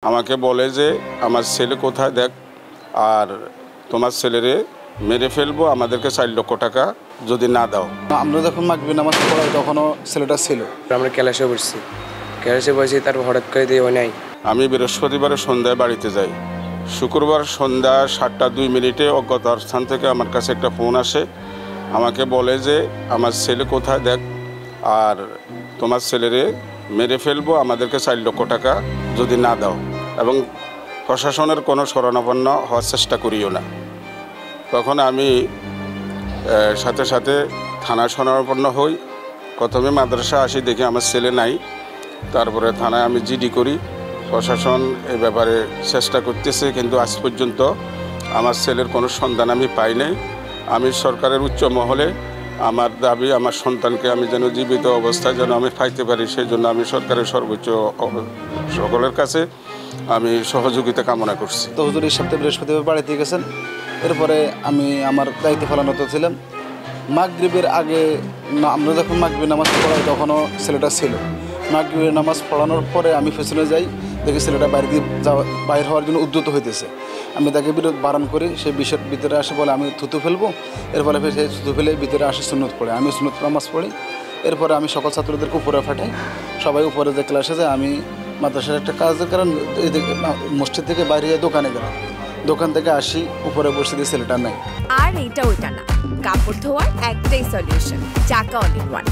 আমাকে বলে যে আমার ছেলে কোথায় দেখ, আর তোমার ছেলেরে মেরে ফেলবো, আমাদেরকে 4 লক্ষ টাকা যদি না দাও। আমরা যখন মাগরিব নামাজ পড়াই তখনও ছেলেটা ছিল। আমরা ক্লাসে বসছি, তারপর হঠাৎ করে দিয়ে নাই। আমি বৃহস্পতিবারের সন্ধ্যায় বাড়িতে যাই। শুক্রবার সন্ধ্যা 7:02 অজ্ঞাত স্থান থেকে আমার কাছে একটা ফোন আসে। আমাকে বলে যে আমার ছেলে কোথায় দেখ, আর তোমার ছেলেরে মেরে ফেলবো, আমাদেরকে 4 লক্ষ টাকা যদি না দাও, এবং প্রশাসনের কোনো শরণাপন্ন হওয়ার চেষ্টা করিও না। তখন আমি সাথে সাথে থানায় শরণাপন্ন হই। প্রথমে মাদ্রাসা আসি, দেখি আমার ছেলে নাই। তারপরে থানায় আমি জিডি করি। প্রশাসন এ ব্যাপারে চেষ্টা করতেছে, কিন্তু আজ পর্যন্ত আমার ছেলের কোনো সন্ধান আমি পাই নাই। আমি সরকারের উচ্চ মহলে আমার দাবি, আমার সন্তানকে আমি যেন জীবিত অবস্থায় যেন আমি পাইতে পারি, সেই জন্য আমি সরকারের সর্বোচ্চ সকলের কাছে আমি সহযোগিতা কামনা করছি। তো হুজুর এই সপ্তাহে বৃহস্পতিবার বাড়িতে গেছেন। এরপরে আমি আমার দায়িত্ব পালনত ছিলাম। মাগরিবের আগে আমরা যখন মাগরিবের নামাজ পড়াই তখনও ছেলেটা ছিল। মাগরিবের নামাজ পড়ানোর পরে আমি পেছনে যাই, দেখি ছেলেটা বাইরে হওয়ার জন্য উদ্যত হইতেছে। আমি তাকে বিরোধ বারণ করি, সে বিষয়ের ভিতরে আসে বলে আমি থুতু ফেলবো। এর ফলে সে থুতু ফেলে ভিতরে আসে সুন্নত পড়ে, আমি সুন্নত নামাজ পড়ি। এরপরে আমি সকল ছাত্রদেরকে উপরে পাঠাই, সবাই উপরে যে ক্লাসে যায়। আমি মাদ্রাসার একটা কাজের কারণ মসজিদ থেকে বাইরে দোকানে গেলাম, দোকান থেকে আসি, উপরে বসে দিয়ে ছেলেটা নেই। আর এইটা ওইটা না, কাপড় ধোয়ার একটাই সলিউশন, চাকা অল ইন ওয়ান।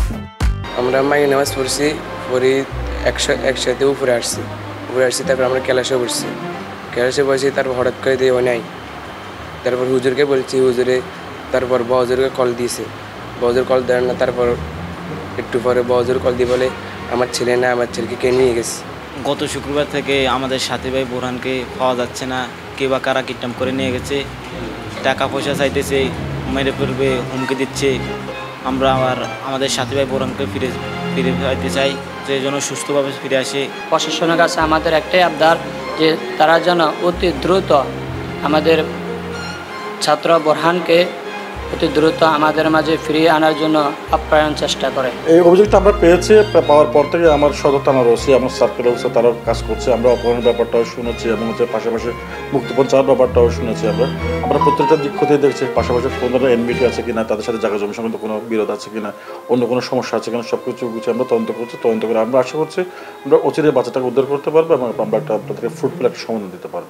আমরা মাগরিব নামাজ পড়ছি, একসাথে উপরে আসছি। তারপর আমরা ক্লাসে বসছি, তারপর হঠাৎ করে দিয়ে নাই। তারপর হুজুরকে বলছি, তারপর বজুরকে কল দিয়েছে, বজুর কল দেন না। তারপর একটু পরে বজুর কল দিয়ে বলে আমার ছেলে না, আমার ছেলেকে কে নিয়ে গেছে। গত শুক্রবার থেকে আমাদের সাথী ভাই বোরহানকে পাওয়া যাচ্ছে না। কে বা কারা কিডন্যাপ করে নিয়ে গেছে, টাকা পয়সা চাইতেছে, মেরে ফেলবে, হুমকি দিচ্ছে। আমরা আবার আমাদের সাথী ভাই বোরহানকে ফিরে পাইতে চাই, যে যেন সুস্থভাবে ফিরে আসে। প্রশাসনের কাছে আমাদের একটাই আবদার যে তারা যেন অতি দ্রুত আমাদের ছাত্র বোরহানকে অতি দ্রুত আমাদের মাঝে ফিরিয়ে আনার জন্য আপ্যায়ন চেষ্টা করে। এই অভিযোগটা আমরা পেয়েছি, পাওয়ার পর থেকে আমার সদর থানার ওসি, আমার সার্কেল অফিসার তারাও কাজ করছে। আমরা অপহরণের ব্যাপারটাও শুনেছি, এবং পাশাপাশি মুক্তিপণ চাওয়ার ব্যাপারটাও শুনেছি। আমরা প্রত্যেকটা দিক খতিয়ে দেখছি, পাশাপাশি কোনো এনবিটি আছে কিনা, তাদের সাথে জায়গা জমি সংক্রান্ত কোনো বিরোধ আছে কিনা, অন্য কোনো সমস্যা আছে কিনা, সব কিছু গুছিয়ে আমরা তদন্ত করে আমরা আশা করছি আমরা অচিরে বাচ্চাটাকে উদ্ধার করতে পারবো, এবং আমরা আপনাদেরকে ফ্রুটফুল একটা সমাধান দিতে পারবো।